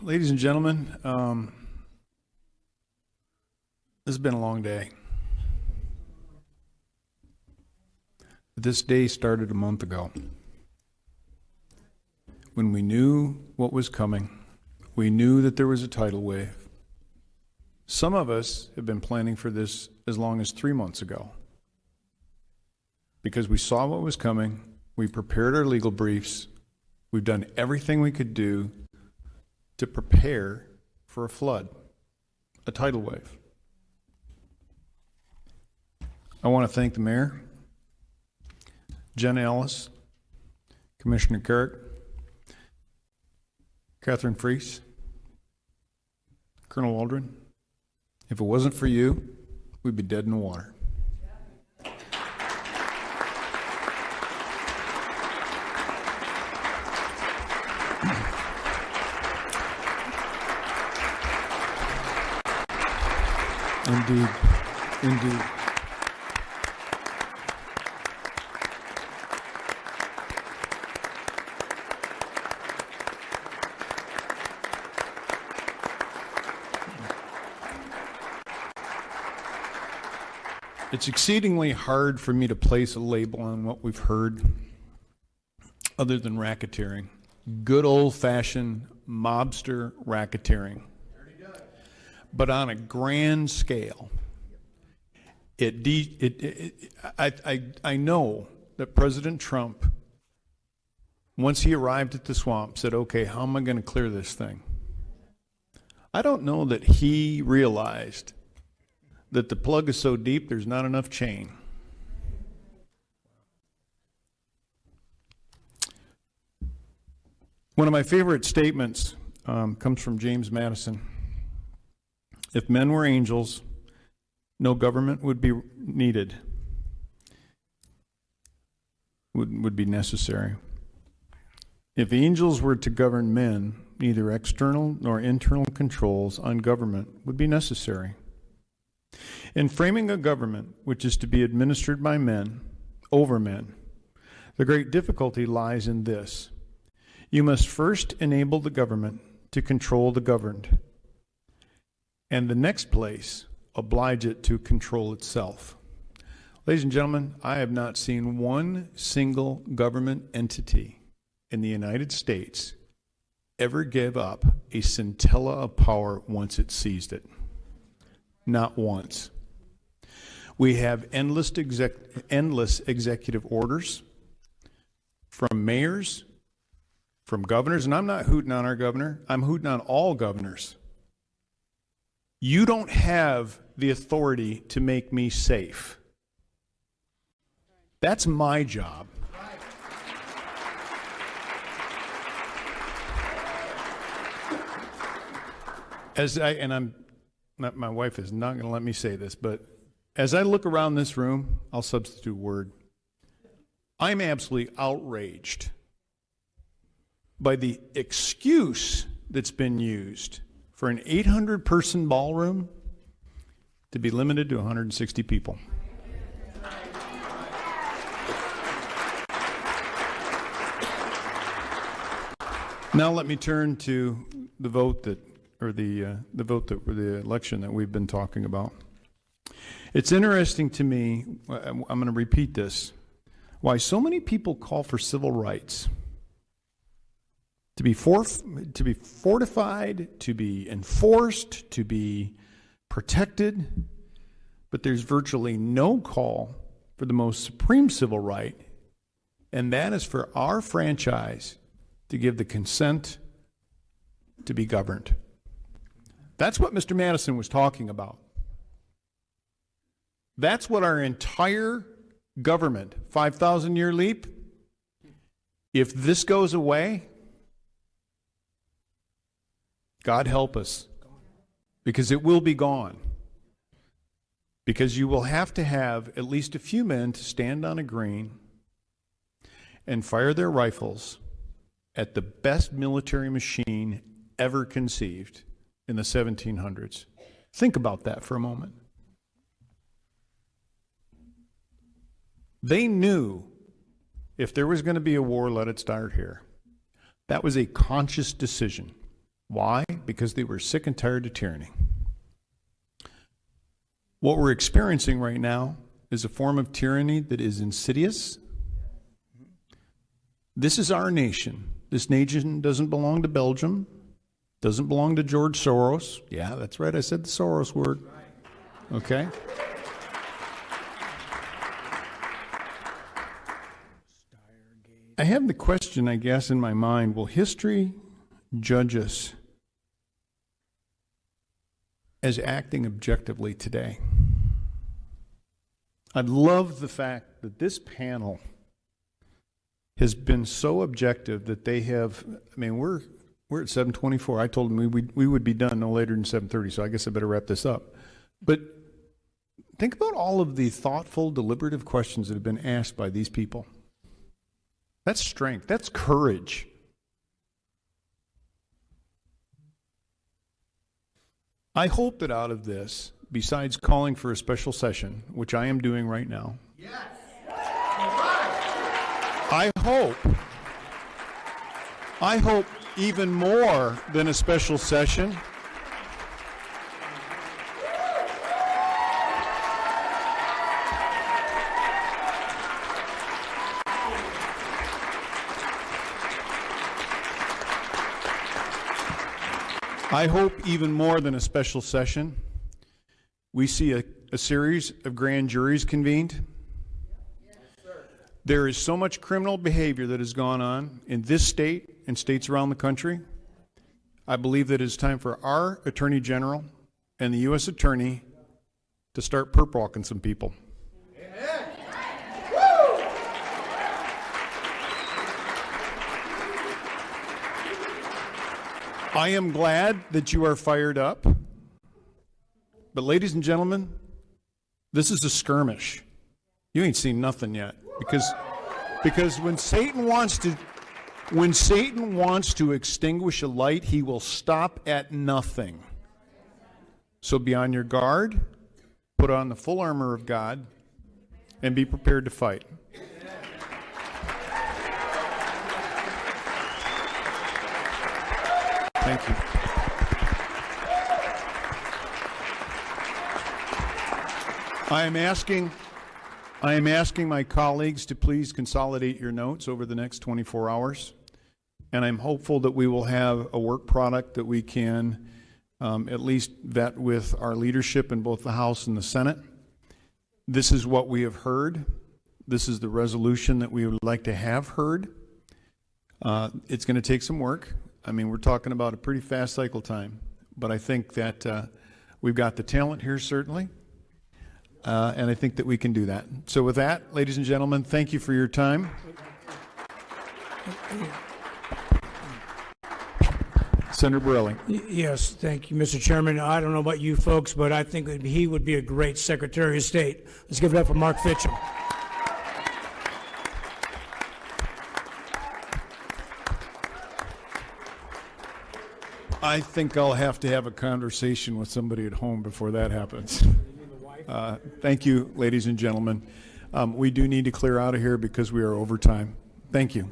Ladies and gentlemen, this has been a long day. This day started a month ago. When we knew what was coming, we knew that there was a tidal wave. Some of us have been planning for this as long as 3 months ago. Because we saw what was coming, we prepared our legal briefs, we've done everything we could do to prepare for a flood, a tidal wave. I want to thank the mayor, Jenna Ellis, Commissioner Carrick, Catherine Freese, Colonel Waldron. If it wasn't for you, we'd be dead in the water. Indeed, indeed. It's exceedingly hard for me to place a label on what we've heard other than racketeering. Good old-fashioned mobster racketeering. But on a grand scale, I know that President Trump, once he arrived at the swamp, said, okay, how am I going to clear this thing? I don't know that he realized that the plug is so deep there's not enough chain. One of my favorite statements comes from James Madison. If men were angels, no government would be needed, would be necessary. If angels were to govern men, neither external nor internal controls on government would be necessary. In framing a government which is to be administered by men, over men, the great difficulty lies in this. You must first enable the government to control the governed, and the next place, oblige it to control itself. Ladies and gentlemen, I have not seen one single government entity in the United States ever give up a scintilla of power once it seized it. Not once. We have endless executive orders from mayors, from governors, and I'm not hooting on our governor, I'm hooting on all governors. You don't have the authority to make me safe. That's my job. My wife is not going to let me say this, but as I look around this room, I'll substitute a word. I'm absolutely outraged by the excuse that's been used for an 800-person ballroom to be limited to 160 people. Now let me turn to the vote the election that we've been talking about. It's interesting to me, I'm going to repeat this, why so many people call for civil rights. To be fortified, to be enforced, to be protected, but there's virtually no call for the most supreme civil right, and that is for our franchise to give the consent to be governed. That's what Mr. Madison was talking about. That's what our entire government, 5,000-year leap, if this goes away, God help us, because it will be gone. Because you will have to have at least a few men to stand on a green and fire their rifles at the best military machine ever conceived in the 1700s. Think about that for a moment. They knew if there was going to be a war, let it start here. That was a conscious decision. Why? because they were sick and tired of tyranny. What we're experiencing right now is a form of tyranny that is insidious. This is our nation. This nation doesn't belong to Belgium, doesn't belong to George Soros. Yeah, that's right, I said the Soros word. Okay? I have the question, I guess, in my mind, will history judge us as acting objectively today? I love the fact that this panel has been so objective that they have, I mean, we're at 7:24. I told them we would be done no later than 7:30, so I guess I better wrap this up. But think about all of the thoughtful, deliberative questions that have been asked by these people. That's strength. That's courage. I hope that out of this, besides calling for a special session, which I am doing right now, yes. I hope even more than a special session, we see a series of grand juries convened. Yes, sir. There is so much criminal behavior that has gone on in this state and states around the country. I believe that it's time for our Attorney General and the U.S. Attorney to start perp walking some people. Amen. I am glad that you are fired up. But ladies and gentlemen, this is a skirmish. You ain't seen nothing yet. Because when Satan wants to extinguish a light, he will stop at nothing. So be on your guard, put on the full armor of God, and be prepared to fight. Thank you. I am asking my colleagues to please consolidate your notes over the next 24 hours. And I'm hopeful that we will have a work product that we can at least vet with our leadership in both the House and the Senate. This is what we have heard. This is the resolution that we would like to have heard. It's going to take some work. I mean, we're talking about a pretty fast cycle time. But I think that we've got the talent here, certainly. And I think that we can do that. So with that, ladies and gentlemen, thank you for your time. Senator Borelli. Yes, thank you, Mr. Chairman. I don't know about you folks, but I think that he would be a great Secretary of State. Let's give it up for Mark Fitcham. I think I'll have to have a conversation with somebody at home before that happens. Thank you, ladies and gentlemen. We do need to clear out of here because we are over time. Thank you.